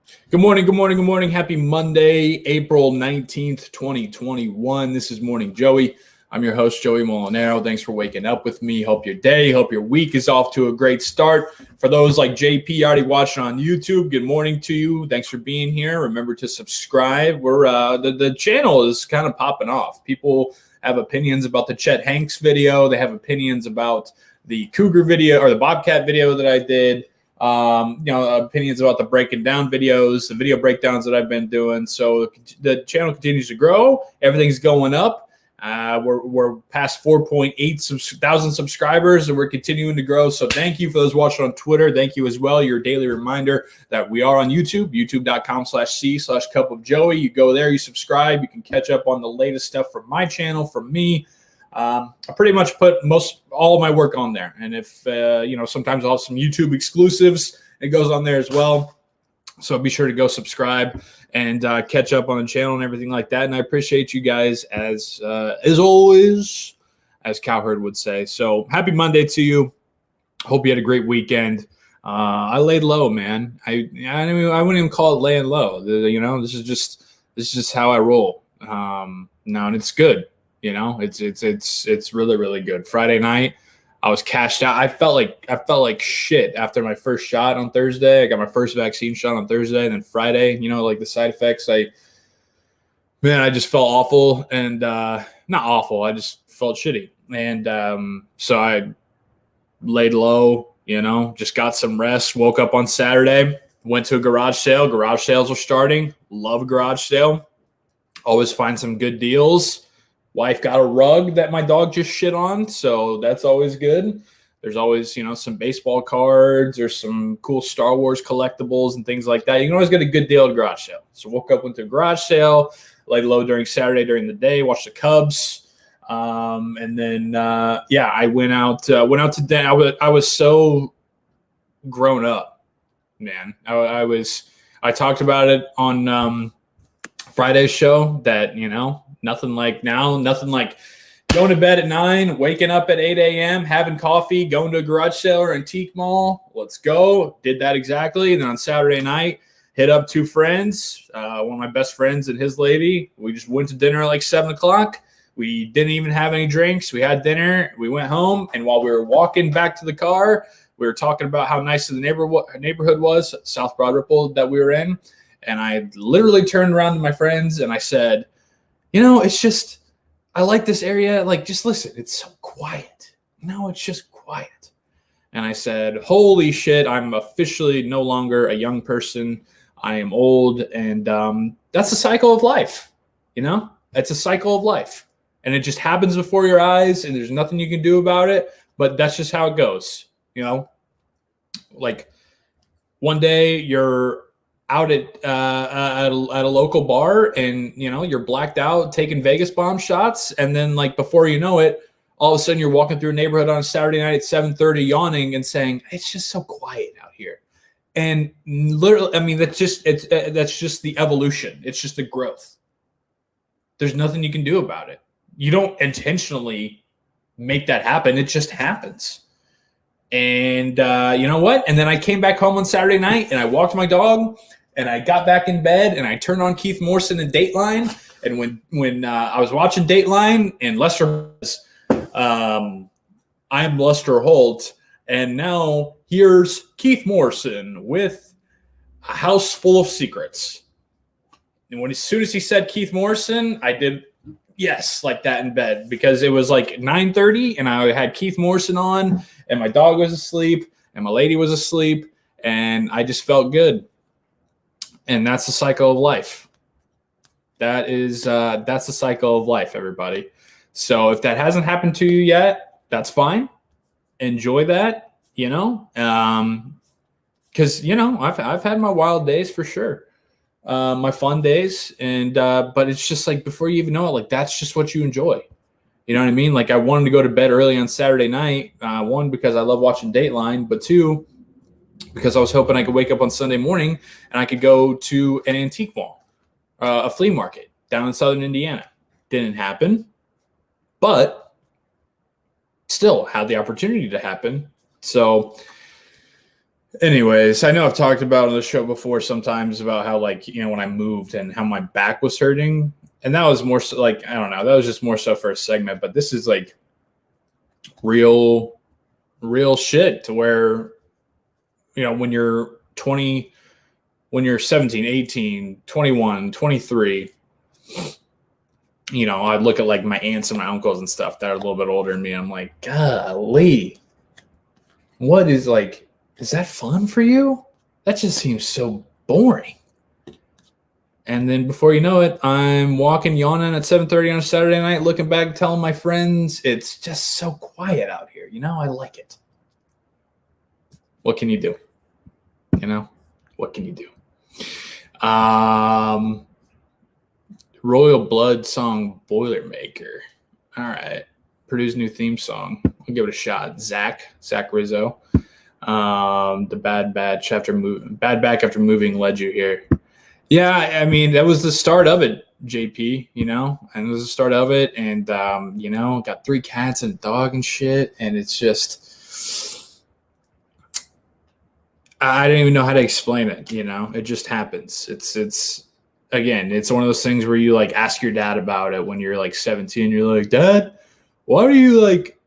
Good morning, good morning, good morning. Happy Monday, April 19th, 2021. This is Morning Joey. I'm your host, Joey Molinaro. Thanks for waking up with me. Hope your week is off to a great start. For those like JP already watching on YouTube, good morning to you. Thanks for being here. Remember to subscribe. The channel is kind of popping off. People have opinions about the Chet Hanks video. They have opinions about the Cougar video or the Bobcat video that I did. Opinions about the breaking down videos, the video breakdowns that I've been doing. So the channel continues to grow. Everything's going up. We're past 4.8 thousand subscribers, and we're continuing to grow. So thank you for those watching on Twitter. Thank you as well. Your daily reminder that we are on YouTube, youtube.com/c/cup of Joey. You go there, you subscribe, you can catch up on the latest stuff from my channel, from me. I pretty much put all of my work on there. And if, sometimes I'll have some YouTube exclusives. It goes on there as well. So be sure to go subscribe and catch up on the channel and everything like that. And I appreciate you guys as always, as Cowherd would say. So happy Monday to you. Hope you had a great weekend. I laid low, man. I wouldn't even call it laying low. This is just how I roll. And it's good. It's really, really good. Friday night, I was cashed out. I felt like shit after my first shot on Thursday. I got my first vaccine shot on Thursday, and then Friday, the side effects. I just felt awful, and not awful. I just felt shitty, and so I laid low. Just got some rest. Woke up on Saturday. Went to a garage sale. Garage sales are starting. Love a garage sale. Always find some good deals. Wife got a rug that my dog just shit on, so that's always good. There's always, some baseball cards or some cool Star Wars collectibles and things like that. You can always get a good deal at a garage sale. So woke up, went to a garage sale, laid low during Saturday during the day, watched the Cubs, and then I went out to dinner. I was so grown up, man. I talked about it on Friday's show that nothing like going to bed at 9, waking up at 8 a.m., having coffee, going to a garage sale or antique mall. Let's go. Did that exactly. And then on Saturday night, hit up two friends, one of my best friends and his lady. We just went to dinner at like 7 o'clock. We didn't even have any drinks. We had dinner. We went home. And while we were walking back to the car, we were talking about how nice the neighborhood was, South Broad Ripple that we were in. And I literally turned around to my friends and I said, it's just, I like this area. Like, just listen, it's so quiet. It's just quiet. And I said, holy shit, I'm officially no longer a young person. I am old. And that's a cycle of life. It's a cycle of life. And it just happens before your eyes and there's nothing you can do about it. But that's just how it goes. Like one day you're out at a local bar and you're blacked out taking Vegas bomb shots, and then like before you know it, all of a sudden you're walking through a neighborhood on a Saturday night at 7:30 yawning and saying it's just so quiet out here. And literally, that's just the evolution. It's just the growth. There's nothing you can do about it. You don't intentionally make that happen. It just happens. And you know what? And then I came back home on Saturday night and I walked my dog and I got back in bed and I turned on Keith Morrison and Dateline. And when I was watching Dateline and Lester was, I'm Lester Holt. And now here's Keith Morrison with A House Full of Secrets. And as soon as he said Keith Morrison, I did yes, like that in bed, because it was like 9:30 and I had Keith Morrison on and my dog was asleep and my lady was asleep and I just felt good. And that's the cycle of life. That's the cycle of life, everybody. So if that hasn't happened to you yet, that's fine. Enjoy that, because I've had my wild days for sure. My fun days, and but it's just like before you even know it, like that's just what you enjoy. You know what I mean? Like I wanted to go to bed early on Saturday night. One, because I love watching Dateline, but two, because I was hoping I could wake up on Sunday morning and I could go to an antique mall, a flea market down in Southern Indiana. Didn't happen, but still had the opportunity to happen. So Anyways, I know I've talked about on the show before sometimes about how, like, when I moved and how my back was hurting. And that was more so like, I don't know, that was just more so for a segment. But this is like real shit to where, when you're 20, when you're 17, 18, 21, 23, I'd look at like my aunts and my uncles and stuff that are a little bit older than me. I'm like, golly, what is like, is that fun for you? That just seems so boring. And then before you know it, I'm walking, yawning at 7:30 on a Saturday night, looking back, telling my friends, it's just so quiet out here. I like it. What can you do? What can you do? Royal Blood song Boilermaker. All right. Purdue's new theme song. I'll give it a shot. Zach Rizzo. The bad batch after moving led you here. Yeah, I mean, that was the start of it, JP, and it was the start of it. And, got 3 cats and a dog and shit. And it's just, I don't even know how to explain it. It just happens. It's again, it's one of those things where you like ask your dad about it when you're like 17. You're like, Dad, why are you like,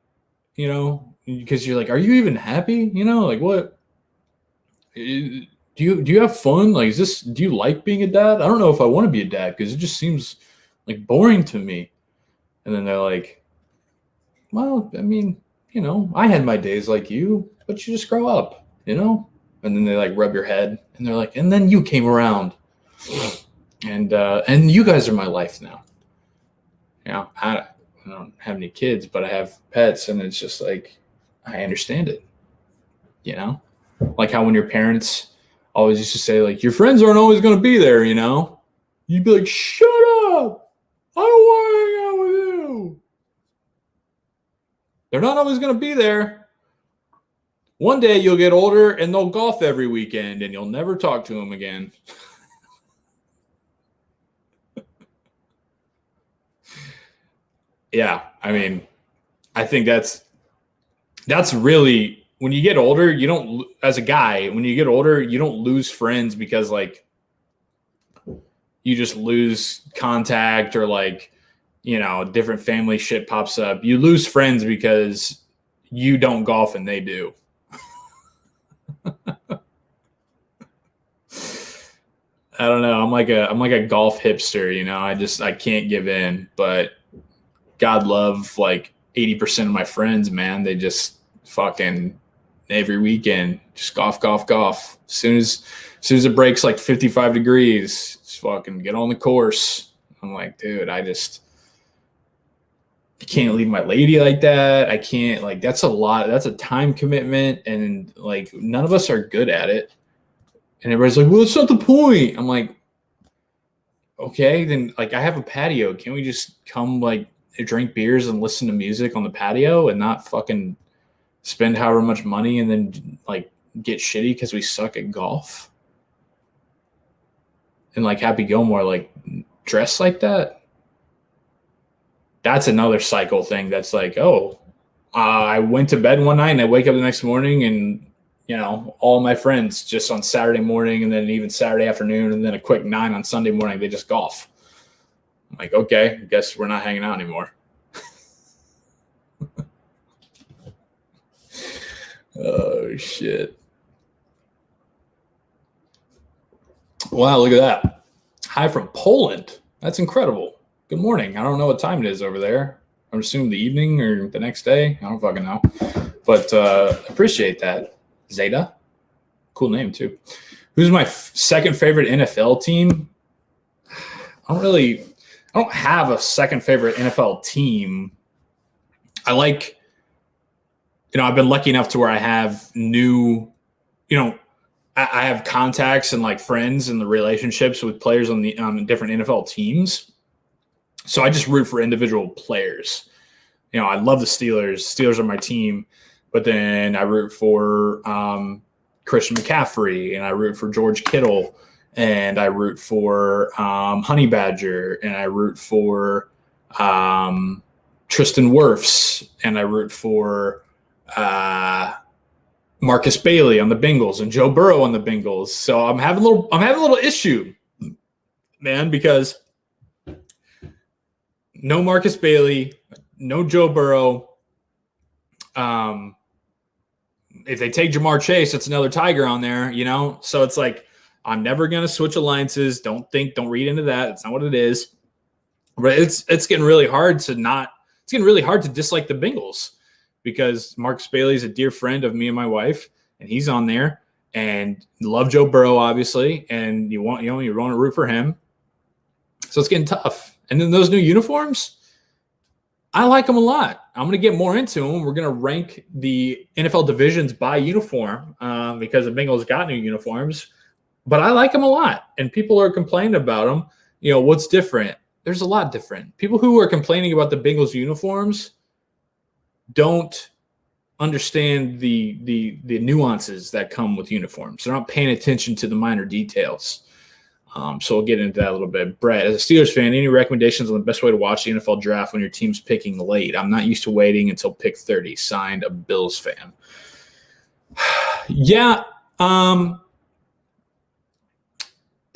because you're like, are you even happy? Like what? Do you have fun? Like, do you like being a dad? I don't know if I want to be a dad because it just seems like boring to me. And then they're like, well, I mean, I had my days like you, but you just grow up, And then they like rub your head and they're like, and then you came around and you guys are my life now. I don't have any kids, but I have pets, and it's just like, I understand it, like how when your parents always used to say, like, your friends aren't always going to be there, you'd be like, shut up, I don't want to hang out with you. They're not always going to be there. One day you'll get older and they'll golf every weekend and you'll never talk to them again. Yeah, I mean, I think that's really, when you get older, you don't, as a guy, when you get older, you don't lose friends because like you just lose contact or like, different family shit pops up. You lose friends because you don't golf and they do. I don't know. I'm like a golf hipster, I can't give in, but God love like 80% of my friends, man. They just fucking every weekend, just golf. As soon as it breaks like 55 degrees, just fucking get on the course. I'm like, dude, I can't leave my lady like that. I can't, like, that's a lot. That's a time commitment. And like, none of us are good at it. And everybody's like, well, it's not the point. I'm like, okay, then like I have a patio. Can't we just come like drink beers and listen to music on the patio and not fucking spend however much money and then like get shitty because we suck at golf? And like Happy Gilmore, like dress like that. That's another cycle thing. That's like, I went to bed one night and I wake up the next morning and all my friends just on Saturday morning and then even Saturday afternoon and then a quick 9 on Sunday morning, they just golf. I'm like, okay, I guess we're not hanging out anymore. Oh, shit. Wow, look at that. Hi from Poland. That's incredible. Good morning. I don't know what time it is over there. I'm assuming the evening or the next day. I don't fucking know. But appreciate that. Zeta. Cool name, too. Who's my second favorite NFL team? I don't have a second favorite NFL team. I like, I've been lucky enough to where I have new, I have contacts and like friends and the relationships with players on different NFL teams. So I just root for individual players. I love the Steelers. Steelers are my team, but then I root for Christian McCaffrey and I root for George Kittle and I root for Honey Badger and I root for Tristan Wirfs and I root for Marcus Bailey on the Bengals and Joe Burrow on the Bengals. So I'm having a little issue, man, because no Marcus Bailey, no Joe Burrow. If they take Jamar Chase, it's another Tiger on there, So it's like I'm never gonna switch alliances. Don't read into that. It's not what it is. But it's getting really hard to dislike the Bengals because Marcus Bailey is a dear friend of me and my wife, and he's on there. And love Joe Burrow, obviously, and you want to root for him. So it's getting tough. And then those new uniforms, I like them a lot. I'm going to get more into them. We're going to rank the NFL divisions by uniform because the Bengals got new uniforms. But I like them a lot. And people are complaining about them. What's different? There's a lot different. People who are complaining about the Bengals uniforms don't understand the nuances that come with uniforms. They're not paying attention to the minor details. So we'll get into that a little bit. Brett, as a Steelers fan, any recommendations on the best way to watch the NFL draft when your team's picking late? I'm not used to waiting until pick 30. Signed, a Bills fan. Yeah.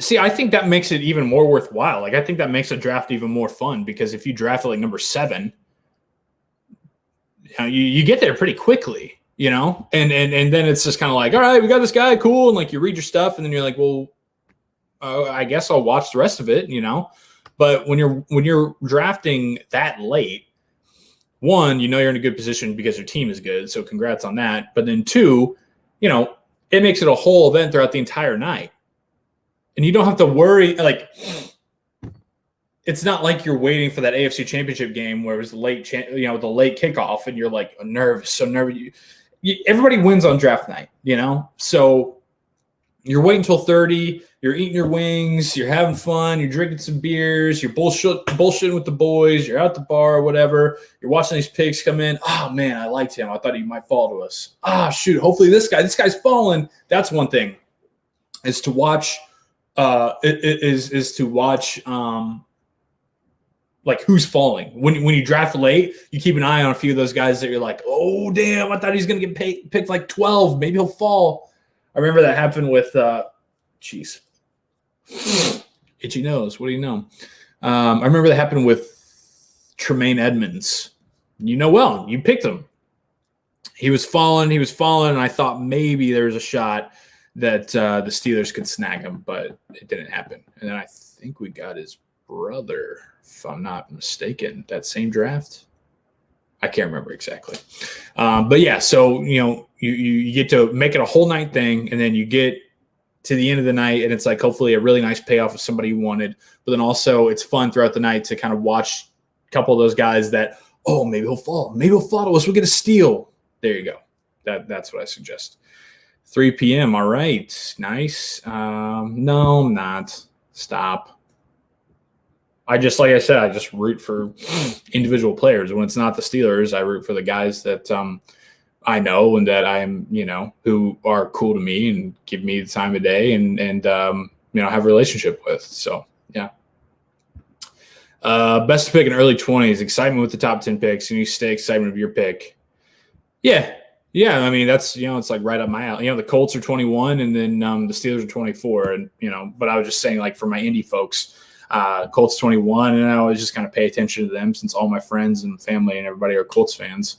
See, I think that makes it even more worthwhile. Like, I think that makes a draft even more fun because if you draft at like number 7, you get there pretty quickly, and then it's just kind of like, all right, we got this guy, cool, and like you read your stuff, and then you're like, well, I guess I'll watch the rest of it, But when you're drafting that late, one, you're in a good position because your team is good, so congrats on that. But then 2, it makes it a whole event throughout the entire night, and you don't have to worry. Like, it's not like you're waiting for that AFC Championship game where it was the late kickoff, and you're like nervous, so nervous. Everybody wins on draft night, So you're waiting until 30. You're eating your wings. You're having fun. You're drinking some beers. You're bullshitting with the boys. You're at the bar or whatever. You're watching these picks come in. Oh, man, I liked him. I thought he might fall to us. Shoot. Hopefully this guy's falling. That's one thing is to watch like who's falling. When you draft late, you keep an eye on a few of those guys that you're like, oh, damn, I thought he was going to get picked like 12. Maybe he'll fall. I remember that happened with itchy nose. What do you know? I remember that happened with Tremaine Edmonds. Well, you picked him. He was falling, and I thought maybe there was a shot that the Steelers could snag him, but it didn't happen. And then I think we got his brother, if I'm not mistaken, that same draft. I can't remember exactly. But yeah, so, you get to make it a whole night thing, and then you get to the end of the night, and it's like hopefully a really nice payoff of somebody you wanted. But then also it's fun throughout the night to kind of watch a couple of those guys that, oh, maybe he'll fall. Maybe he'll fall to us. We'll get a steal. There you go. That's what I suggest. 3 p.m. All right. Nice. No, I'm not. Stop. Like I said, I just root for individual players. When it's not the Steelers, I root for the guys that I know and that I'm, who are cool to me and give me the time of day and have a relationship with. So, yeah. Best to pick in early 20s, excitement with the top 10 picks, and you stay excitement of your pick. Yeah. Yeah. I mean, that's, it's like right up my alley. The Colts are 21 and then the Steelers are 24. And, but I was just saying, like, for my indie folks, Colts 21, and I always just kind of pay attention to them since all my friends and family and everybody are Colts fans.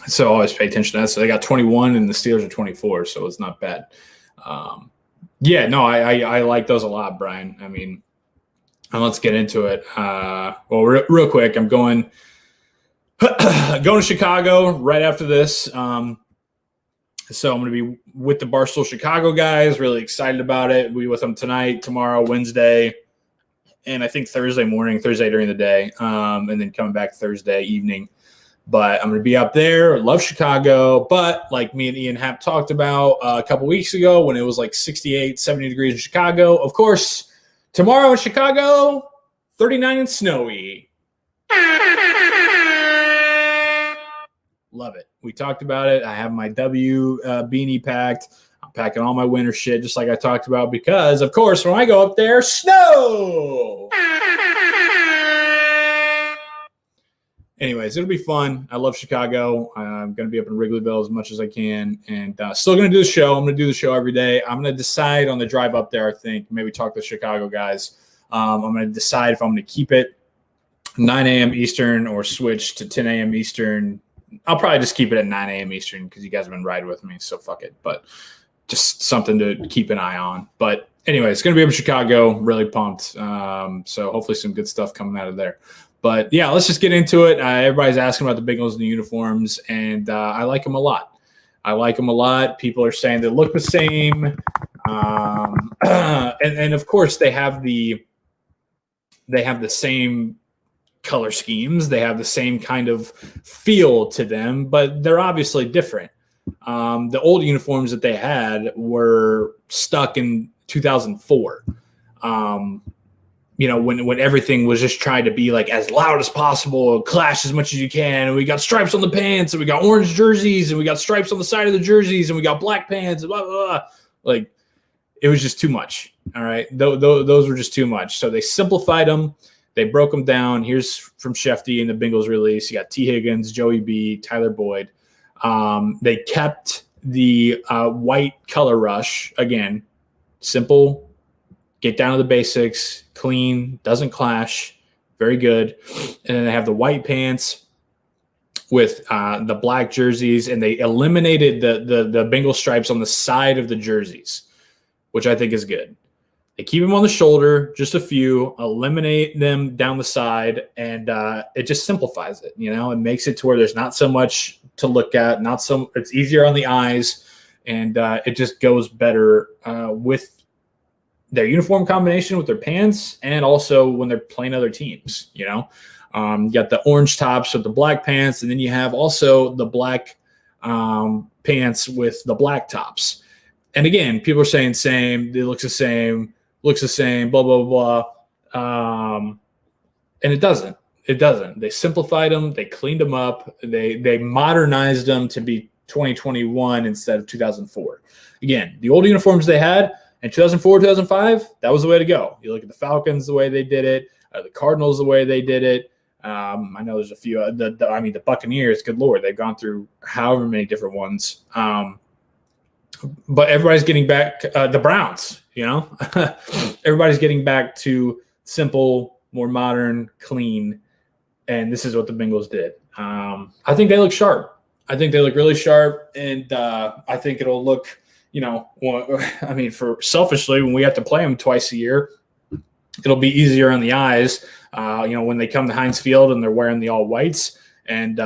So I always pay attention to that. So they got 21 and the Steelers are 24, so it's not bad. I like those a lot, Brian. I mean, and let's get into it. Real quick, I'm going to Chicago right after this. So I'm going to be with the Barstool Chicago guys. Really excited about it. We'll be with them tonight, tomorrow, Wednesday, and I think Thursday during the day, and then coming back Thursday evening. But I'm going to be up there. Love Chicago. But like me and Ian Happ talked about a couple weeks ago when it was like 68, 70 degrees in Chicago. Of course, tomorrow in Chicago, 39 and snowy. Love it. We talked about it. I have my W beanie packed. I'm packing all my winter shit just like I talked about because, of course, when I go up there, snow. anyways, it'll be fun. I love Chicago. I'm going to be up in Wrigleyville as much as I can, and still going to do the show. I'm going to do the show every day. I'm going to decide on the drive up there, I think, maybe talk to the Chicago guys. I'm going to decide if I'm going to keep it 9 a.m. Eastern or switch to 10 a.m. Eastern. I'll probably just keep it at 9 a.m. Eastern because you guys have been riding with me, so fuck it. But just something to keep an eye on. But anyway, it's going to be up in Chicago. Really pumped. So hopefully some good stuff coming out of there. But, yeah, let's just get into it. Everybody's asking about the Bengals and the uniforms, and I like them a lot. People are saying they look the same. And of course, they have the same color schemes. They have the same kind of feel to them, but they're obviously different. The old uniforms that they had were stuck in 2004. When everything was just trying to be like as loud as possible, clash as much as you can. And we got stripes on the pants, and we got orange jerseys, and we got stripes on the side of the jerseys, and we got black pants, blah, blah, blah. Like, it was just too much. All right. Those were just too much. So they simplified them. They broke them down. Here's from Shefty in the Bengals release. You got T. Higgins, Joey B, Tyler Boyd. They kept the white color rush. Again, simple, get down to the basics, clean, doesn't clash, very good. And then they have the white pants with the black jerseys, and they eliminated the Bengal stripes on the side of the jerseys, which I think is good. They keep them on the shoulder, just a few, eliminate them down the side, and it just simplifies it. It makes it to where there's not so much to look at, it's easier on the eyes, and it just goes better with their uniform combination with their pants, and also when they're playing other teams. You got the orange tops with the black pants, and then you have also the black pants with the black tops. And again, people are saying same, it looks the same, blah, blah, blah. And it doesn't. They simplified them. They cleaned them up. They modernized them to be 2021 instead of 2004. Again, the old uniforms they had in 2004, 2005, that was the way to go. You look at the Falcons, the way they did it, the Cardinals, the way they did it. I know there's a few. The Buccaneers, good Lord, they've gone through however many different ones. But everybody's getting back. The Browns, everybody's getting back to simple, more modern, clean, and this is what the Bengals did. I think they look sharp. I think they look really sharp, and I think it'll look, for selfishly, when we have to play them twice a year, it'll be easier on the eyes. When they come to Heinz Field and they're wearing the all whites, and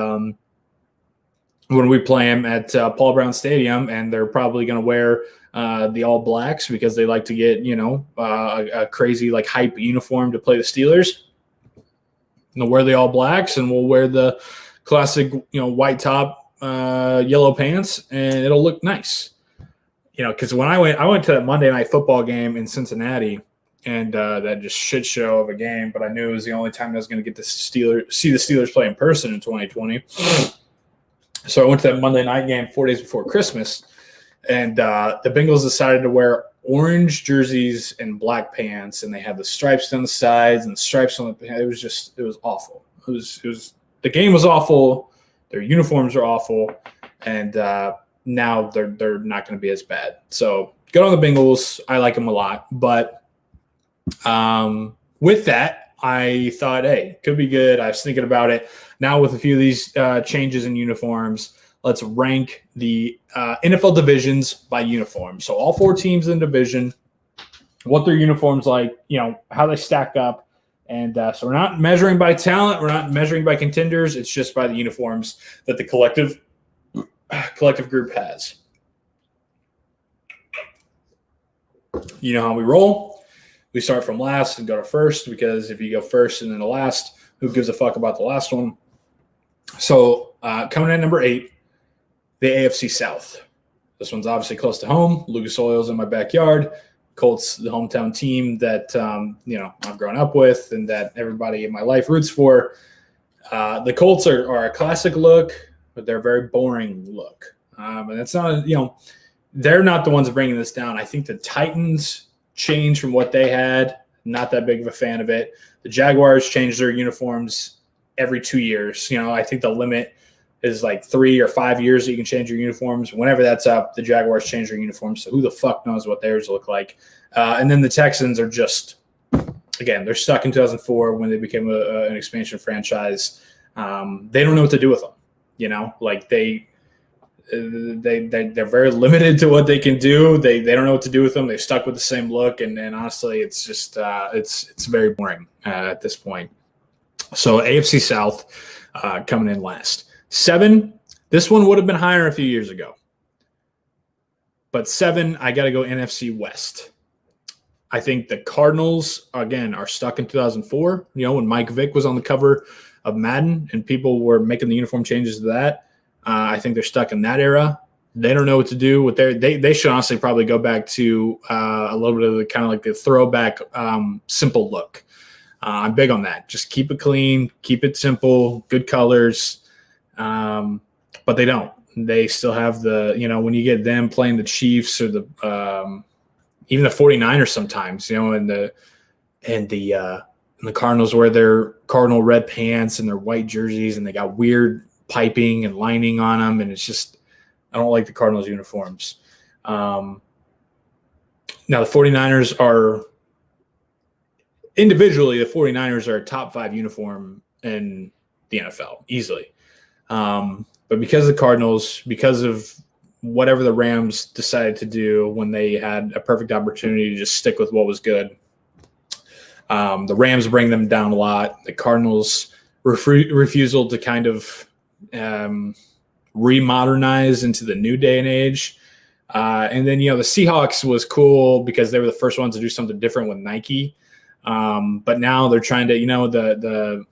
when we play them at Paul Brown Stadium, and they're probably going to wear the all blacks because they like to get, a crazy like hype uniform to play the Steelers. And they'll wear the all blacks, and we'll wear the classic, white top, yellow pants, and it'll look nice. Because when I went to that Monday Night Football game in Cincinnati, and that just shit show of a game, but I knew it was the only time I was going to get to see the Steelers play in person in 2020. So I went to that Monday night game 4 days before Christmas, and the Bengals decided to wear orange jerseys and black pants, and they had the stripes down the sides and the stripes on the. It was awful. It was the game was awful. Their uniforms are awful, and now they're not going to be as bad. So good on the Bengals. I like them a lot, but with that, I thought, hey, could be good. I was thinking about it. Now with a few of these changes in uniforms, let's rank the NFL divisions by uniform. So all 4 teams in the division, what their uniforms like, how they stack up. And so we're not measuring by talent. We're not measuring by contenders. It's just by the uniforms that the collective group has. You know how we roll. We start from last and go to first, because if you go first and then the last, who gives a fuck about the last one? So coming in at number 8, the AFC South. This one's obviously close to home. Lucas Oil's in my backyard. Colts, the hometown team that I've grown up with and that everybody in my life roots for. The Colts are a classic look, but they're a very boring look. And it's not, they're not the ones bringing this down. I think the Titans changed from what they had. Not that big of a fan of it. The Jaguars changed their uniforms every 2 years. I think the limit is like 3 or 5 years that you can change your uniforms. Whenever that's up, the Jaguars change their uniforms. So who the fuck knows what theirs look like? And then the Texans are just, again, they're stuck in 2004 when they became an expansion franchise. They don't know what to do with them. Like they're very limited to what they can do. They don't know what to do with them. They've stuck with the same look, and honestly, it's just it's very boring at this point. So AFC South coming in last. 7. This one would have been higher a few years ago, but 7, I got to go NFC West. I think the Cardinals, again, are stuck in 2004, when Mike Vick was on the cover of Madden and people were making the uniform changes to that. I think they're stuck in that era. They don't know what to do with they should honestly probably go back to a little bit of the kind of like the throwback simple look. I'm big on that. Just keep it clean, keep it simple, good colors. But they don't. They still have the, when you get them playing the Chiefs or the even the 49ers sometimes, and the Cardinals wear their Cardinal red pants and their white jerseys, and they got weird piping and lining on them, and it's just, I don't like the Cardinals uniforms. Now the 49ers are individually, the 49ers are a top 5 uniform in the NFL easily. But because of the Cardinals, because of whatever the Rams decided to do when they had a perfect opportunity to just stick with what was good, the Rams bring them down a lot. The Cardinals refusal to kind of remodernize into the new day and age. And then, the Seahawks was cool because they were the first ones to do something different with Nike. But now they're trying to,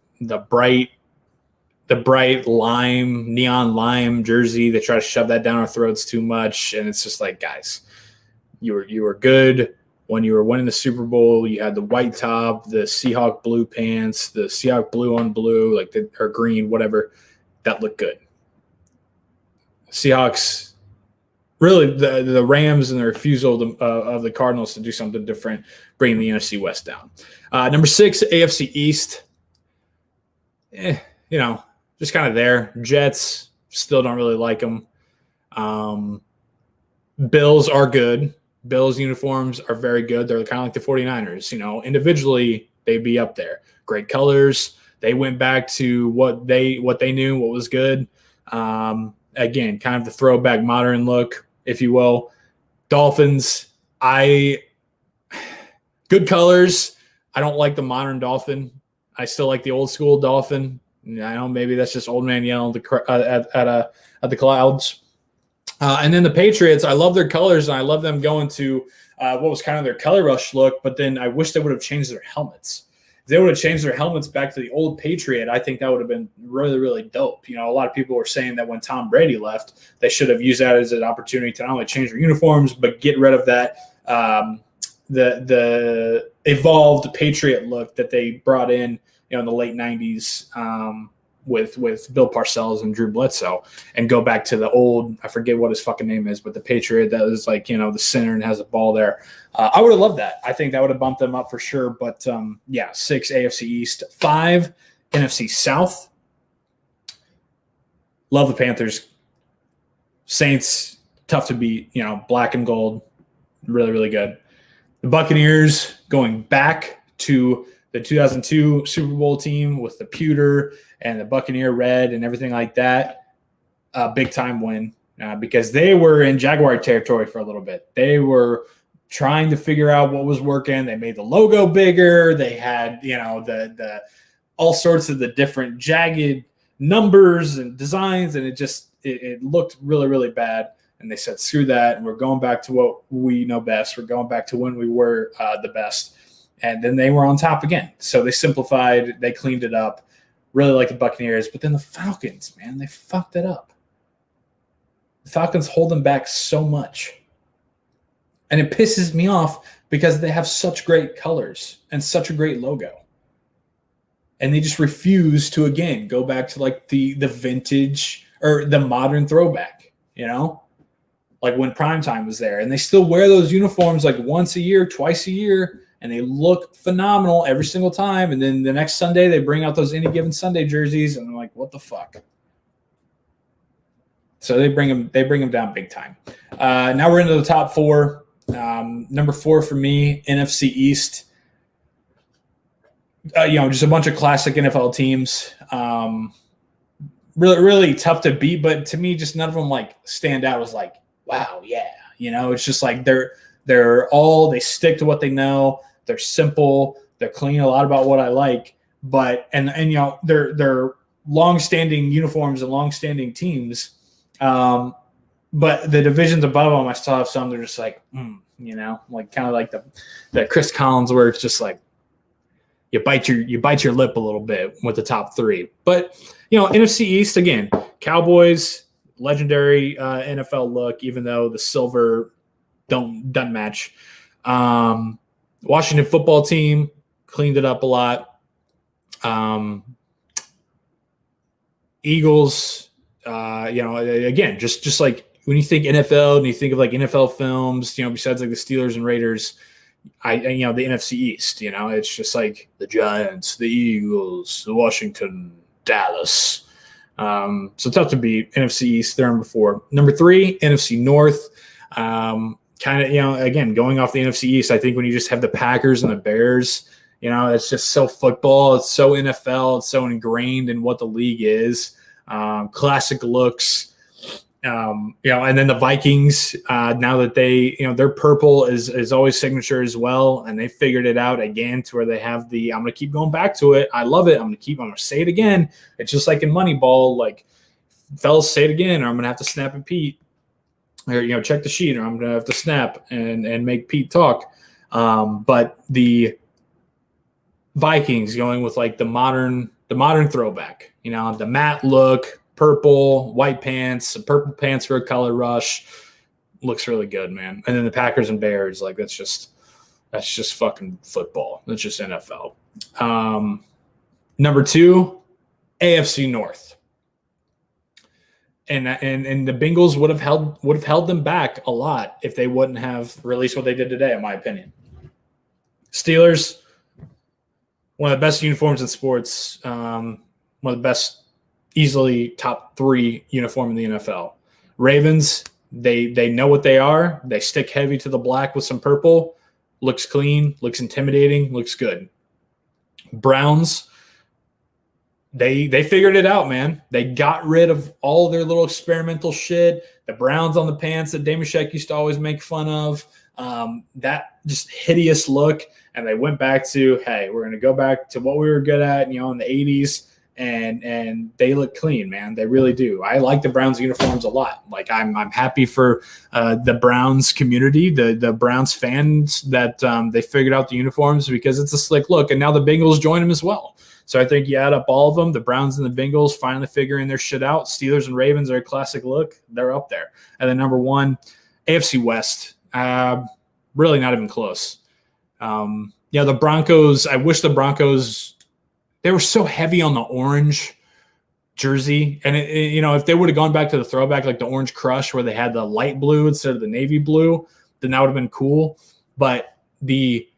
the bright lime, neon lime jersey, they try to shove that down our throats too much. And it's just like, guys, you were good when you were winning the Super Bowl. You had the white top, the Seahawk blue pants, the Seahawk blue on blue, or green, whatever. That looked good. Seahawks, really, the Rams and the refusal of the Cardinals to do something different, bringing the NFC West down. Number 6, AFC East. Just kind of there. Jets, still don't really like them. Bills are good. Bills uniforms are very good. They're kind of like the 49ers. Individually, they'd be up there. Great colors. They went back to what they knew, what was good. Again, kind of the throwback modern look, if you will. Dolphins, good colors. I don't like the modern Dolphin. I still like the old school Dolphin. I know maybe that's just old man yelling at the clouds. And then the Patriots, I love their colors, and I love them going to what was kind of their color rush look, but then I wish they would have changed their helmets. If they would have changed their helmets back to the old Patriot, I think that would have been really, really dope. A lot of people were saying that when Tom Brady left, they should have used that as an opportunity to not only change their uniforms, but get rid of that the evolved Patriot look that they brought in, in the late 90s with Bill Parcells and Drew Bledsoe, and go back to the old, I forget what his fucking name is, but the Patriot that was the center and has a ball there. I would have loved that. I think that would have bumped them up for sure. But 6 AFC East, 5 NFC South. Love the Panthers. Saints, tough to beat, black and gold, really, really good. The Buccaneers going back to the 2002 Super Bowl team with the pewter and the Buccaneer red and everything like that. A big time win because they were in Jaguar territory for a little bit. They were trying to figure out what was working. They made the logo bigger. They had, the all sorts of the different jagged numbers and designs, and it looked really, really bad. And they said, screw that, and we're going back to what we know best. We're going back to when we were the best. And then they were on top again. So they simplified. They cleaned it up. Really like the Buccaneers. But then the Falcons, man, they fucked it up. The Falcons hold them back so much. And it pisses me off because they have such great colors and such a great logo. And they just refuse to, again, go back to the vintage or the modern throwback, like when primetime was there. And they still wear those uniforms once a year, twice a year. and they look phenomenal every single time. And then the next Sunday, they bring out those Any Given Sunday jerseys, and I'm like, what the fuck? So they bring them down big time. Now we're into the top four. Number 4 for me, NFC East. Just a bunch of classic NFL teams. Really, really tough to beat, but to me, just none of them like stand out as like, wow, yeah. It's just like they stick to what they know. They're simple. They're clean. A lot about what I like, but they're long-standing uniforms and long-standing teams. But the divisions above them, I still have some. They're just like, like kind of like the Chris Collins, where it's just like you bite your lip a little bit with the top 3. But NFC East again, Cowboys, legendary NFL look, even though the silver doesn't match. Washington football team cleaned it up a lot. Eagles. Again, just like when you think NFL and you think of like NFL films, besides like the Steelers and Raiders, the NFC East, it's just like the Giants, the Eagles, the Washington, Dallas. So tough to beat. NFC East, they're number 4. Number 3, NFC North. Again, going off the NFC East, I think when you just have the Packers and the Bears, it's just so football. It's so NFL. It's so ingrained in what the league is. Classic looks, and then the Vikings, now that their purple is always signature as well. And they figured it out again to where they have I'm going to keep going back to it. I love it. I'm going to say it again. It's just like in Moneyball, like fellas, say it again, or I'm going to have to snap and Pete, or, check the sheet, or I'm going to have to snap and make Pete talk. But the Vikings going with like the modern throwback, the matte look, purple, white pants, purple pants for a color rush, looks really good, man. And then the Packers and Bears, like that's just fucking football. That's just NFL. Number 2, AFC North. And the Bengals would have held them back a lot if they wouldn't have released what they did today, in my opinion. Steelers, one of the best uniforms in sports, one of the best, easily top 3 uniform in the NFL. Ravens, they know what they are. They stick heavy to the black with some purple. Looks clean, looks intimidating, looks good. Browns, they figured it out, man. They got rid of all their little experimental shit. The Browns on the pants that Damashek used to always make fun of. That just hideous look. And they went back to, hey, we're going to go back to what we were good at, in the 80s. And they look clean, man. They really do. I like the Browns uniforms a lot. Like I'm happy for the Browns community, the Browns fans that they figured out the uniforms, because it's a slick look. And now the Bengals join them as well. So I think you add up all of them, the Browns and the Bengals finally figuring their shit out. Steelers and Ravens are a classic look. They're up there. And then number 1, AFC West. Really not even close. The Broncos, I wish the Broncos, they were so heavy on the orange jersey. And, if they would have gone back to the throwback, like the Orange Crush, where they had the light blue instead of the navy blue, then that would have been cool. But the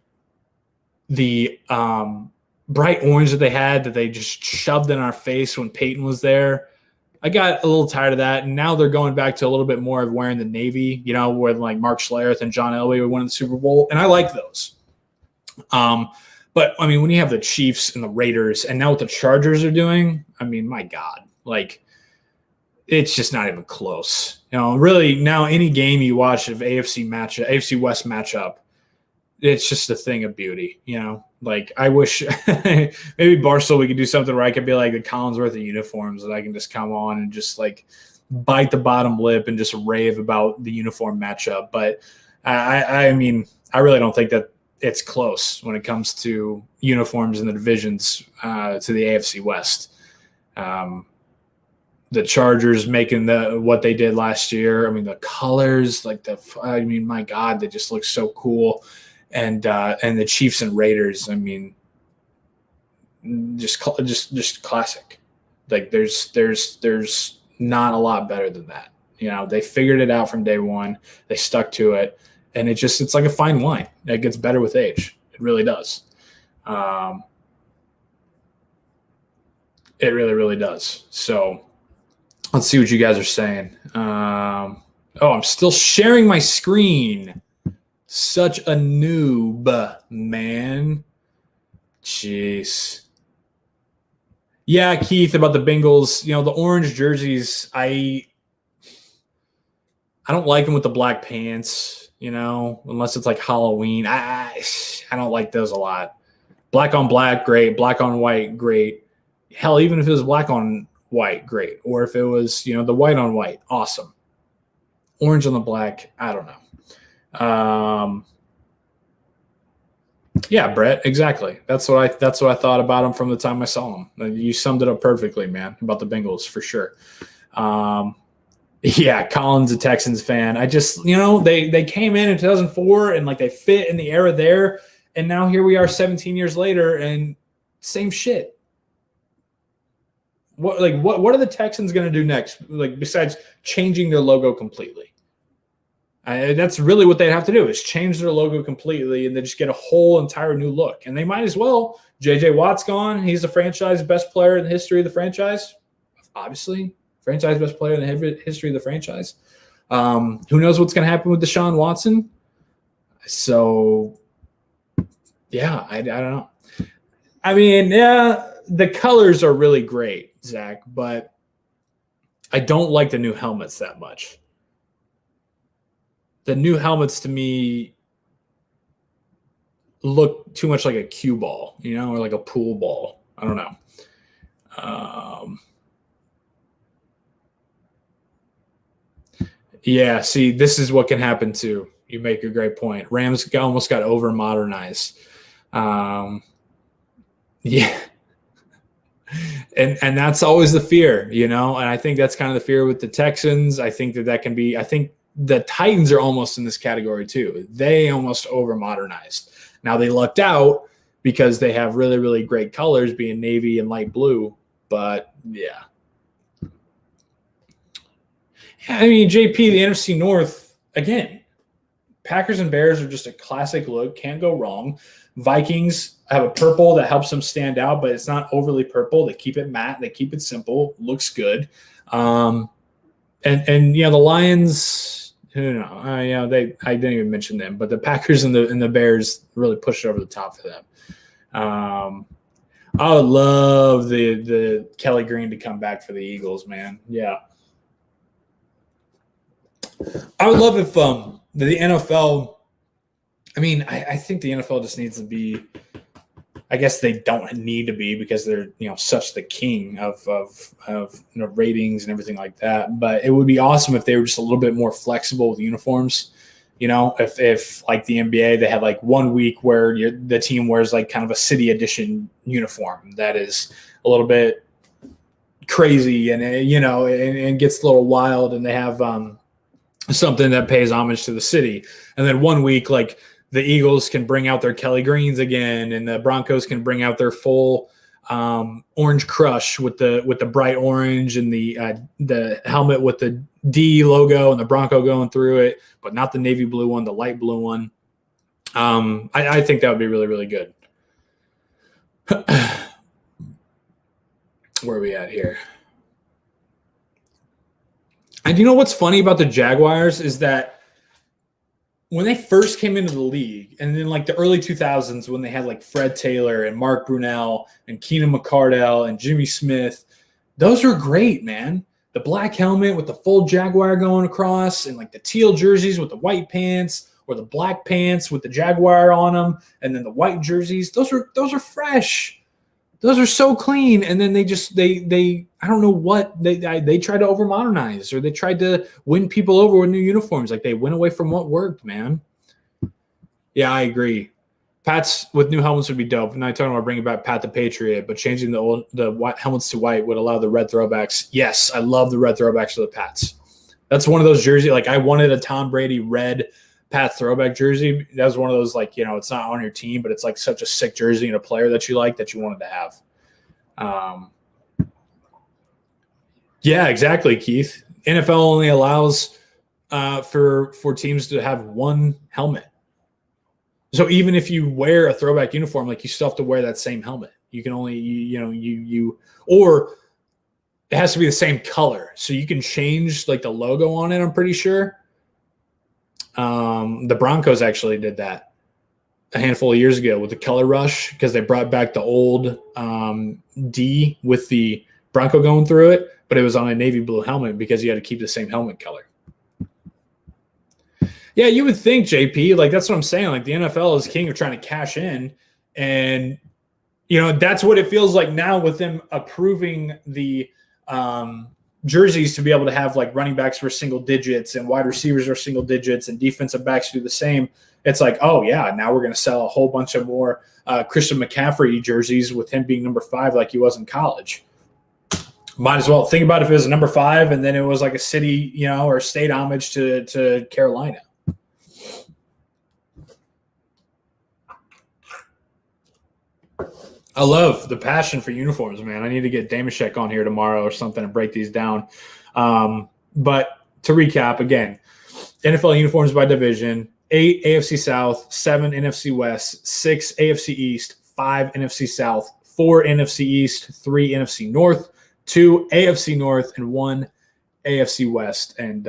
bright orange that they had, that they just shoved in our face when Peyton was there, I got a little tired of that. And now they're going back to a little bit more of wearing the navy, where like Mark Schlereth and John Elway would win the Super Bowl. And I like those. But, I mean, when you have the Chiefs and the Raiders and now what the Chargers are doing, I mean, my God, like, it's just not even close. Really, now any game you watch of AFC West matchup, it's just a thing of beauty, Like, I wish maybe Barstool, we could do something where I could be like the Collinsworth of uniforms, that I can just come on and just, like, bite the bottom lip and just rave about the uniform matchup. But, I mean, I really don't think that it's close when it comes to uniforms in the divisions to the AFC West. The Chargers making what they did last year. I mean, the colors, my God, they just look so cool. And the Chiefs and Raiders, I mean, just classic. Like there's not a lot better than that. They figured it out from day one. They stuck to it. And it's like a fine wine. It gets better with age. It really does. It really, really does. So let's see what you guys are saying. I'm still sharing my screen. Such a noob, man. Jeez. Yeah, Keith, about the Bengals, the orange jerseys, I don't like them with the black pants, unless it's like Halloween. I don't like those a lot. Black on black, great. Black on white, great. Hell, even if it was black on white, great. Or if it was, the white on white, awesome. Orange on the black, I don't know. Yeah, Brett, exactly. That's what I thought about them from the time I saw them. You summed it up perfectly, man, about the Bengals for sure. Yeah, Colin's a Texans fan. I just, they came in 2004 and like they fit in the era there, and now here we are 17 years later and same shit. What are the Texans going to do next? Like besides changing their logo completely? That's really what they'd have to do is change their logo completely and then just get a whole entire new look. And they might as well. J.J. Watt's gone. He's the franchise best player in the history of the franchise. Obviously, franchise best player in the history of the franchise. Who knows what's going to happen with Deshaun Watson? So, yeah, I don't know. I mean, yeah, the colors are really great, Zach, but I don't like the new helmets that much. The new helmets to me look too much like a cue ball, or like a pool ball. I don't know. Yeah, see, this is what can happen too. You make a great point. Rams almost got over modernized. Yeah. And that's always the fear, and I think that's kind of the fear with the Texans. I think that can be, I think the Titans are almost in this category too. They almost over modernized. Now they lucked out because they have really, really great colors being navy and light blue, but yeah. I mean, JP, the NFC North, again, Packers and Bears are just a classic look. Can't go wrong. Vikings have a purple that helps them stand out, but it's not overly purple. They keep it matte. They keep it simple. Looks good. And the Lions, who knows? I didn't even mention them, but the Packers and the Bears really pushed it over the top for them. I would love the Kelly Green to come back for the Eagles, man. Yeah. I would love if the NFL – I mean, I think the NFL just needs to be – I guess they don't need to be because they're, such the king of ratings and everything like that. But it would be awesome if they were just a little bit more flexible with uniforms. If like the NBA, they had like 1 week where the team wears like kind of a city edition uniform that is a little bit crazy and, and gets a little wild, and they have something that pays homage to the city. And then 1 week, like the Eagles can bring out their Kelly Greens again, and the Broncos can bring out their full orange crush with the bright orange and the helmet with the D logo and the Bronco going through it, but not the navy blue one, the light blue one. I think that would be really, really good. Where are we at here? And you know what's funny about the Jaguars is that when they first came into the league, and in like the early 2000s when they had like Fred Taylor and Mark Brunell and Keenan McCardell and Jimmy Smith, those were great, man. The black helmet with the full Jaguar going across and like the teal jerseys with the white pants or the black pants with the Jaguar on them and then the white jerseys. Those are fresh. Those are so clean. And then they I don't know what they tried to over modernize, or they tried to win people over with new uniforms. Like they went away from what worked, man. Yeah, I agree. Pats with new helmets would be dope. I'm not talking about bringing back Pat the Patriot, but changing the white helmets to white would allow the red throwbacks. Yes, I love the red throwbacks for the Pats. That's one of those jerseys. Like I wanted a Tom Brady red Pat throwback jersey. That was one of those, like, it's not on your team, but it's like such a sick jersey and a player that you like that you wanted to have. Yeah, exactly, Keith. NFL only allows for teams to have one helmet. So even if you wear a throwback uniform, like you still have to wear that same helmet. You can only, or it has to be the same color. So you can change like the logo on it, I'm pretty sure. The Broncos actually did that a handful of years ago with the color rush because they brought back the old D with the Bronco going through it, but it was on a navy blue helmet because you had to keep the same helmet color. Yeah, you would think, JP, like that's what I'm saying. Like the NFL is king of trying to cash in, and that's what it feels like now with them approving the jerseys to be able to have like running backs for single digits and wide receivers are single digits and defensive backs do the same. It's like, oh yeah, now we're going to sell a whole bunch of more Christian McCaffrey jerseys with him being number 5 like he was in college. Might as well think about if it was a number 5 and then it was like a city, or state homage to Carolina. I love the passion for uniforms, man. I need to get Damashek on here tomorrow or something and break these down. But to recap, again, NFL uniforms by division, 8 AFC South, 7 NFC West, 6 AFC East, 5 NFC South, 4 NFC East, 3 NFC North, 2 AFC North, and 1 AFC West. And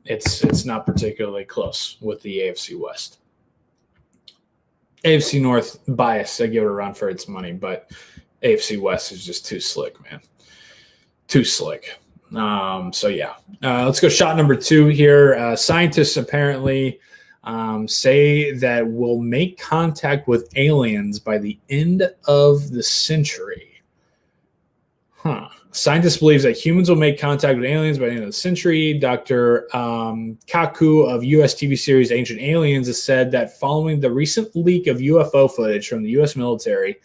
it's not particularly close with the AFC West. AFC North bias, I give it a run for its money, but AFC West is just too slick, man. Too slick. So yeah, let's go shot number 2 here. Scientists apparently say that we'll make contact with aliens by the end of the century. Scientists believe that humans will make contact with aliens by the end of the century. Dr. Kaku of U.S. TV series Ancient Aliens has said that following the recent leak of UFO footage from the U.S. military,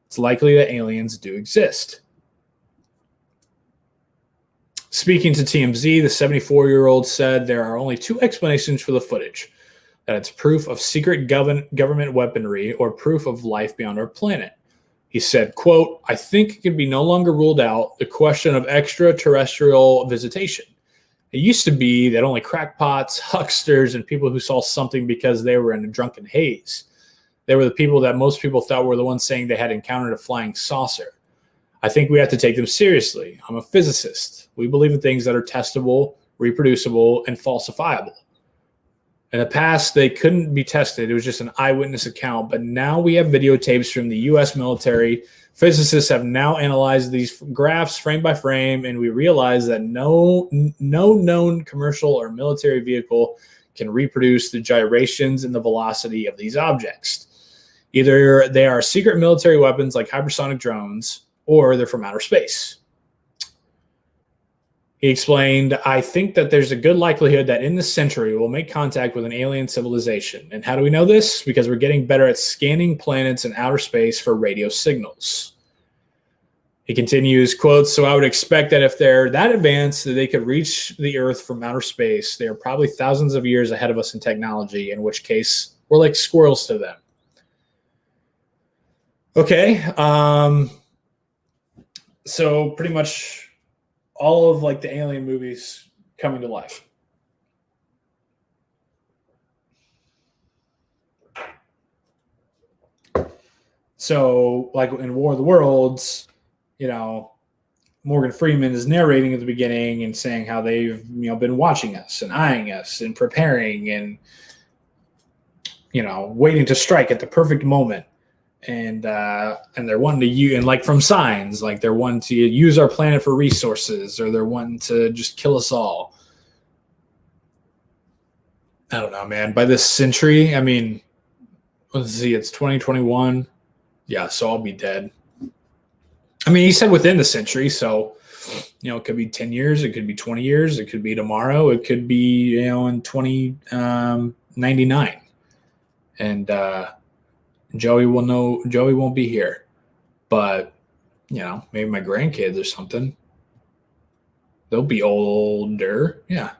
it's likely that aliens do exist. Speaking to TMZ, the 74-year-old said there are only 2 explanations for the footage, that it's proof of secret government weaponry or proof of life beyond our planet. He said, quote, I think it can be no longer ruled out the question of extraterrestrial visitation. It used to be that only crackpots, hucksters, and people who saw something because they were in a drunken haze. They were the people that most people thought were the ones saying they had encountered a flying saucer. I think we have to take them seriously. I'm a physicist. We believe in things that are testable, reproducible, and falsifiable. In the past, they couldn't be tested. It was just an eyewitness account. But now we have videotapes from the U.S. military. Physicists have now analyzed these graphs frame by frame, and we realize that no known commercial or military vehicle can reproduce the gyrations and the velocity of these objects. Either they are secret military weapons like hypersonic drones, or they're from outer space. He explained, I think that there's a good likelihood that in this century we'll make contact with an alien civilization. And how do we know this? Because we're getting better at scanning planets in outer space for radio signals. He continues, quote, so I would expect that if they're that advanced that they could reach the Earth from outer space, they are probably thousands of years ahead of us in technology, in which case we're like squirrels to them. Okay. So pretty much all of like the alien movies coming to life. So like in War of the Worlds, Morgan Freeman is narrating at the beginning and saying how they've, been watching us and eyeing us and preparing and, waiting to strike at the perfect moment. And they're wanting to use, and like from signs, like they're wanting to use our planet for resources, or they're wanting to just kill us all. I don't know, man. By this century, I mean, let's see, it's 2021. Yeah, so I'll be dead. I mean, he said within the century, so it could be 10 years, it could be 20 years, it could be tomorrow, it could be in 2099, and Joey won't be here, but maybe my grandkids or something. They'll be older. Yeah,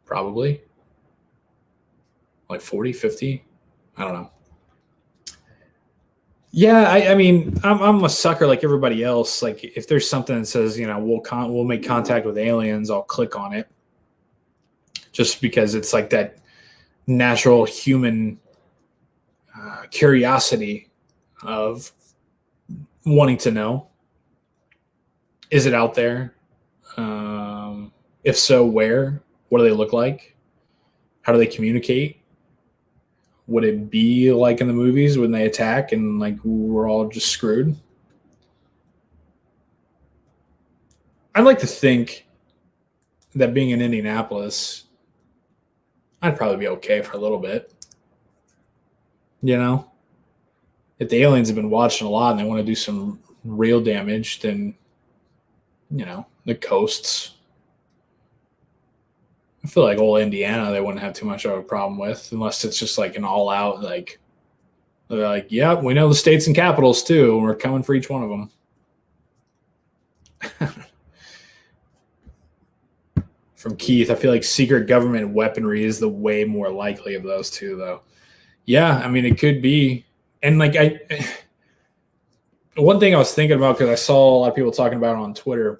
probably like 40, 50. I don't know. Yeah. I mean, I'm a sucker like everybody else. Like if there's something that says, we'll make contact with aliens, I'll click on it just because it's like that natural human curiosity of wanting to know. Is it out there? If so, where? What do they look like? How do they communicate? Would it be like in the movies when they attack and like we're all just screwed? I'd like to think that being in Indianapolis, I'd probably be okay for a little bit. You know? If the aliens have been watching a lot and they want to do some real damage, then, you know, the coasts. I feel like old Indiana, they wouldn't have too much of a problem with, unless it's just like an all-out, like, they're like, yeah, we know the states and capitals too, and we're coming for each one of them. From Keith, I feel like secret government weaponry is the way more likely of those two, though. Yeah, I mean, it could be. And like one thing I was thinking about, because I saw a lot of people talking about it on Twitter,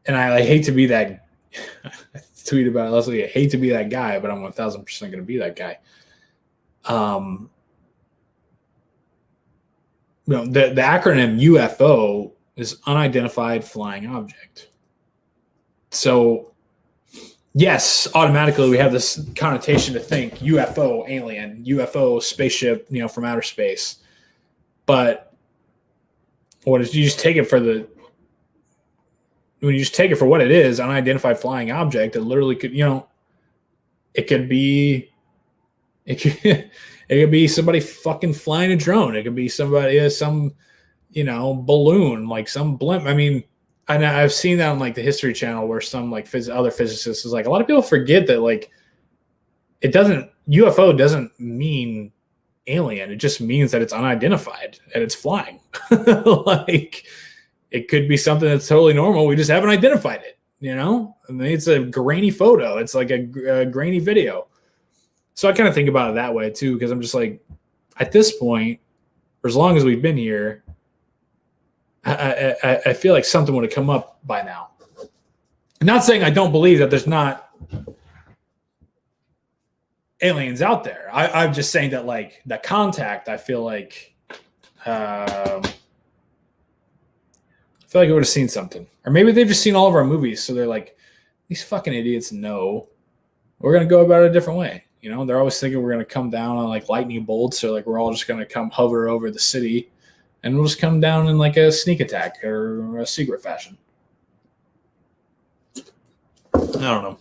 and I hate to be that I tweet about it last week. I hate to be that guy, but I'm 1,000% going to be that guy. The acronym UFO is unidentified flying object. So, yes, automatically we have this connotation to think UFO, alien, UFO, spaceship, from outer space. But when you just take it for what it is, unidentified flying object, it literally could, it could be somebody fucking flying a drone. It could be somebody, some balloon, like some blimp. I mean, I've seen that on like the History Channel where some like other physicists is like, a lot of people forget that like UFO doesn't mean alien. It just means that it's unidentified and it's flying. Like it could be something that's totally normal. We just haven't identified it, I mean, it's a grainy photo. It's like a grainy video. So I kind of think about it that way too, because I'm just like, at this point, for as long as we've been here, I feel like something would have come up by now. I'm not saying I don't believe that there's not aliens out there. I'm just saying that like the contact, I feel like we would have seen something. Or maybe they've just seen all of our movies, so they're like, these fucking idiots know we're going to go about it a different way. They're always thinking we're going to come down on like lightning bolts, or like we're all just going to come hover over the city, and we'll just come down in like a sneak attack or a secret fashion. I don't know.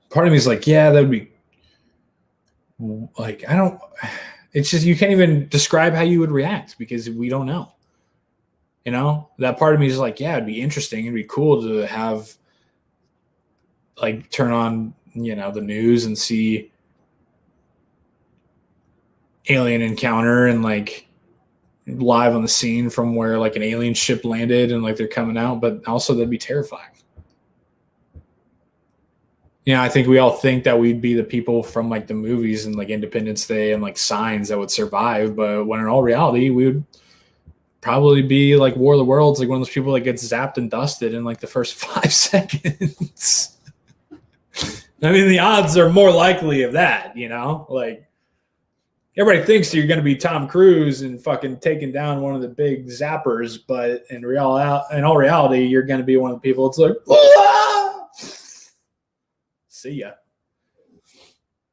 Part of me is like, yeah, that would be like, it's just, you can't even describe how you would react because we don't know. That part of me is like, yeah, it'd be interesting. It'd be cool to have, like, turn on, the news and see alien encounter and like live on the scene from where like an alien ship landed and like they're coming out, but also that'd be terrifying. I think we all think that we'd be the people from like the movies and like Independence Day and like Signs that would survive, but when in all reality, we would probably be like War of the Worlds, like one of those people that gets zapped and dusted in like the first 5 seconds. I mean, the odds are more likely of that, like everybody thinks you're going to be Tom Cruise and fucking taking down one of the big zappers, but in all reality, you're going to be one of the people. It's like, ah! See ya.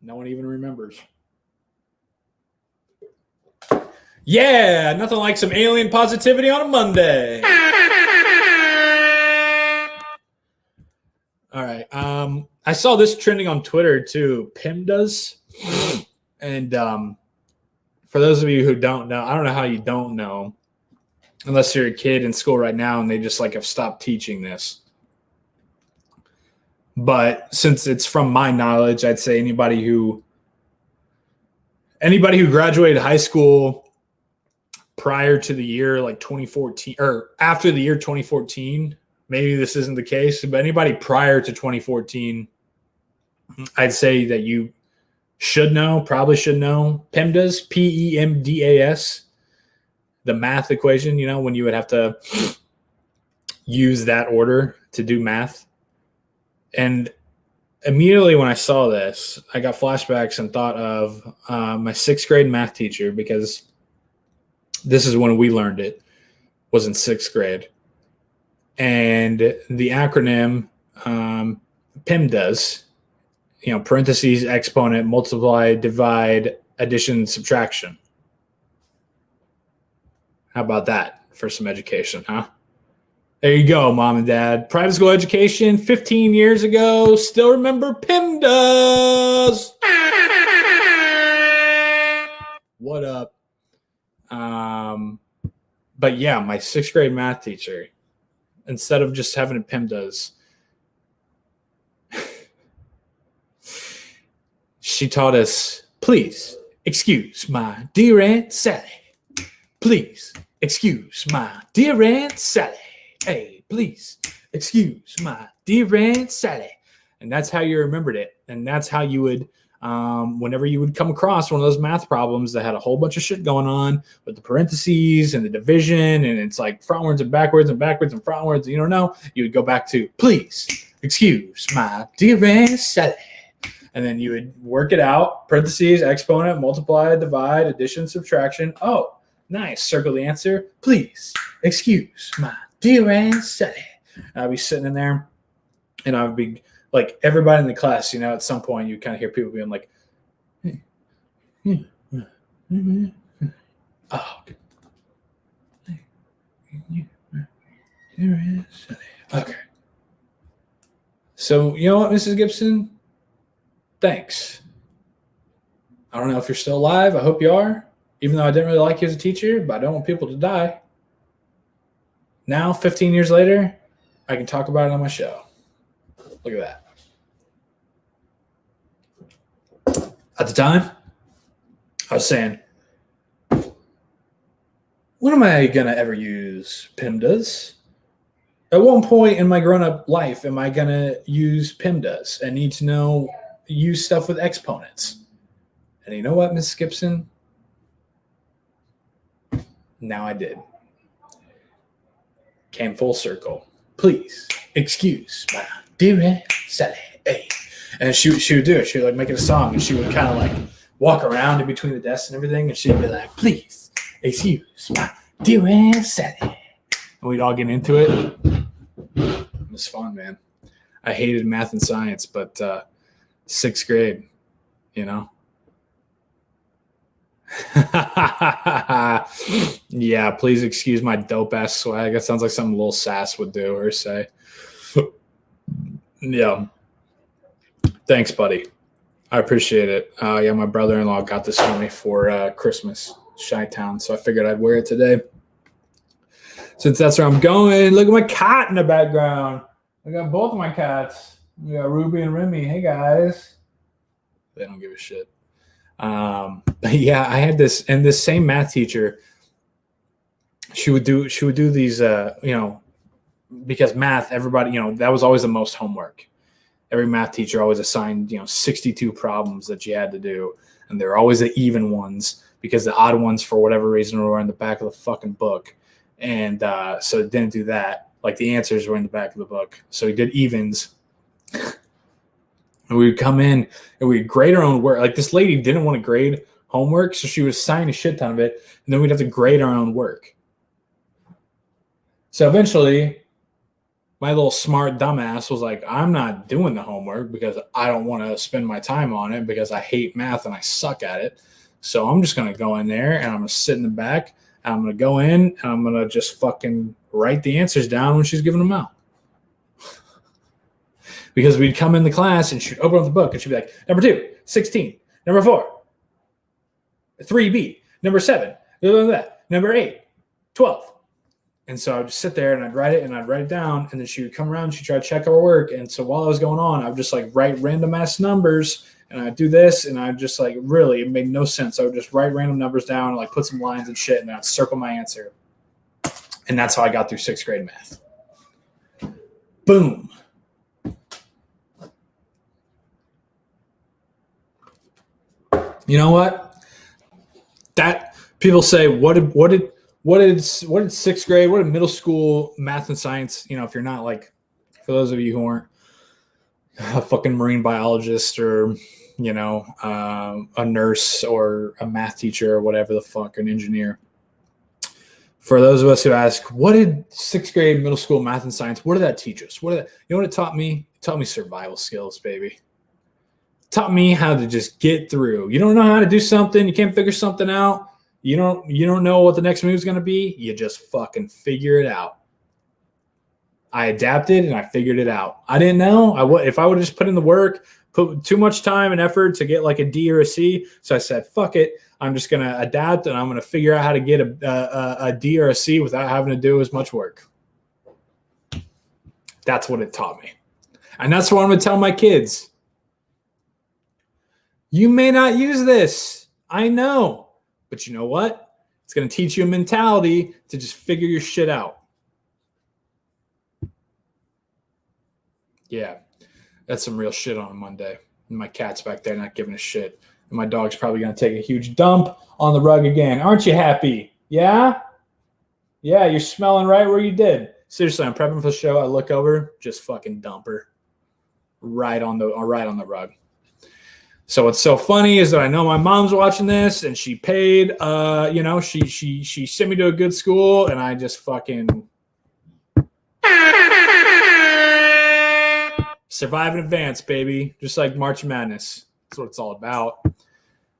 No one even remembers. Yeah, nothing like some alien positivity on a Monday. All right. I saw this trending on Twitter too. PEMDAS. And for those of you who don't know, I don't know how you don't know, unless you're a kid in school right now and they just like have stopped teaching this. But since it's from my knowledge, I'd say anybody who graduated high school prior to the year like 2014 or after the year 2014, maybe this isn't the case, but anybody prior to 2014, I'd say that you probably should know PEMDAS, PEMDAS, the math equation, when you would have to use that order to do math. And immediately when I saw this, I got flashbacks and thought of my 6th grade math teacher, because this is when we learned it, was in 6th grade. And the acronym PIMDAS, parentheses, exponent, multiply, divide, addition, subtraction. How about that for some education, huh? There you go, Mom and Dad. Private school education 15 years ago. Still remember PIMDAS. What up? But yeah, my 6th grade math teacher, instead of just having a PIMDAS, she taught us, please excuse my dear Aunt Sally. Please excuse my dear Aunt Sally. Hey, please excuse my dear Aunt Sally. And that's how you remembered it. And that's how you would, whenever you would come across one of those math problems that had a whole bunch of shit going on with the parentheses and the division, and it's like frontwards and backwards and backwards and frontwards, you don't know, you would go back to, please excuse my dear Aunt Sally. And then you would work it out, parentheses, exponent, multiply, divide, addition, subtraction. Oh, nice. Circle the answer. Please excuse my dear Aunt Sally. I'd be sitting in there, and I would be like, everybody in the class, at some point you kind of hear people being like, oh, okay. So, you know what, Mrs. Gibson? Thanks. I don't know if you're still alive. I hope you are. Even though I didn't really like you as a teacher, but I don't want people to die. Now, 15 years later, I can talk about it on my show. Look at that. At the time, I was saying, when am I going to ever use PIMDAS? At one point in my grown-up life, am I going to use PIMDAS and need to use stuff with exponents? And you know what, Miss Gibson? Now I did. Came full circle. Please excuse my dear Aunt Sally. Hey. And she would do it. She would make it a song, and she would kind of walk around in between the desks and everything, and she'd be like, please excuse my dear Aunt Sally. And we'd all get into it. It was fun, man. I hated math and science, but 6th grade, Yeah, please excuse my dope ass swag. That sounds like something Lil Sass would do or say. Yeah. Thanks, buddy. I appreciate it. Yeah, my brother-in-law got this for me for Christmas, Chi-Town, so I figured I'd wear it today. Since that's where I'm going, look at my cat in the background. I got both of my cats. We got Ruby and Remy. Hey, guys. They don't give a shit. But yeah, I had this, and this same math teacher, she would do these, because math, everybody, that was always the most homework. Every math teacher always assigned, 62 problems that you had to do. And they're always the even ones, because the odd ones, for whatever reason, were in the back of the fucking book. And so it didn't do that. Like, the answers were in the back of the book. So he did evens. And we would come in and we'd grade our own work. Like, this lady didn't want to grade homework, so she would assign a shit ton of it, and then we'd have to grade our own work. So eventually, my little smart dumbass was like, I'm not doing the homework because I don't want to spend my time on it because I hate math and I suck at it. So I'm just going to go in there and I'm going to sit in the back, and I'm going to go in and I'm going to just fucking write the answers down when she's giving them out. Because we'd come in the class and she'd open up the book and she'd be like, number 2, 16. Number 4, 3B. Number 7, number 8, 12. And so I'd just sit there and I'd write it down. And then she would come around and she'd try to check our work. And so while I was going on, I would just write random ass numbers, and I'd do this. And I'd just really, it made no sense. I would just write random numbers down and put some lines and shit. And then I'd circle my answer. And that's how I got through 6th grade math. Boom. You know what? That people say, what did 6th grade, what did middle school math and science, if you're not for those of you who aren't a fucking marine biologist or, a nurse or a math teacher or whatever the fuck, an engineer. For those of us who ask, what did sixth grade middle school math and science, what did that teach us? You know what it taught me? It taught me survival skills, baby. It taught me how to just get through. You don't know how to do something. You can't figure something out. You don't know what the next move is going to be. You just fucking figure it out. I adapted and I figured it out. I didn't know. If I would have just put in the work, put too much time and effort to get like a D or a C. So I said, fuck it. I'm just going to adapt and I'm going to figure out how to get a D or a C without having to do as much work. That's what it taught me. And that's what I'm going to tell my kids. You may not use this. I know. But you know what? It's going to teach you a mentality to just figure your shit out. Yeah, that's some real shit on a Monday. And my cat's back there not giving a shit. And my dog's probably going to take a huge dump on the rug again. Aren't you happy? Yeah? Yeah, you're smelling right where you did. Seriously, I'm prepping for the show. I look over, just fucking dump her right on the rug. So what's so funny is that I know my mom's watching this and she paid, she sent me to a good school and I just fucking survive in advance, baby. Just like March Madness. That's what it's all about.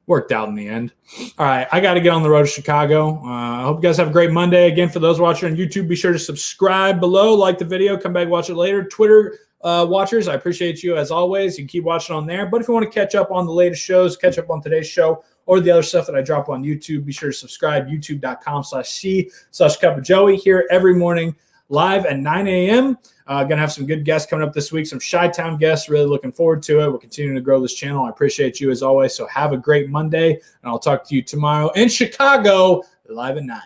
Worked out in the end. All right, I got to get on the road to Chicago. I hope you guys have a great Monday. Again, for those watching on YouTube, be sure to subscribe below, like the video, come back, watch it later. Twitter watchers, I appreciate you as always. You can keep watching on there. But if you want to catch up on the latest shows, catch up on today's show, or the other stuff that I drop on YouTube, be sure to subscribe, youtube.com/C/cupofjoey here every morning, live at 9 a.m. Going to have some good guests coming up this week, some Chi-Town guests. Really looking forward to it. We're continuing to grow this channel. I appreciate you as always. So have a great Monday, and I'll talk to you tomorrow in Chicago, live at 9.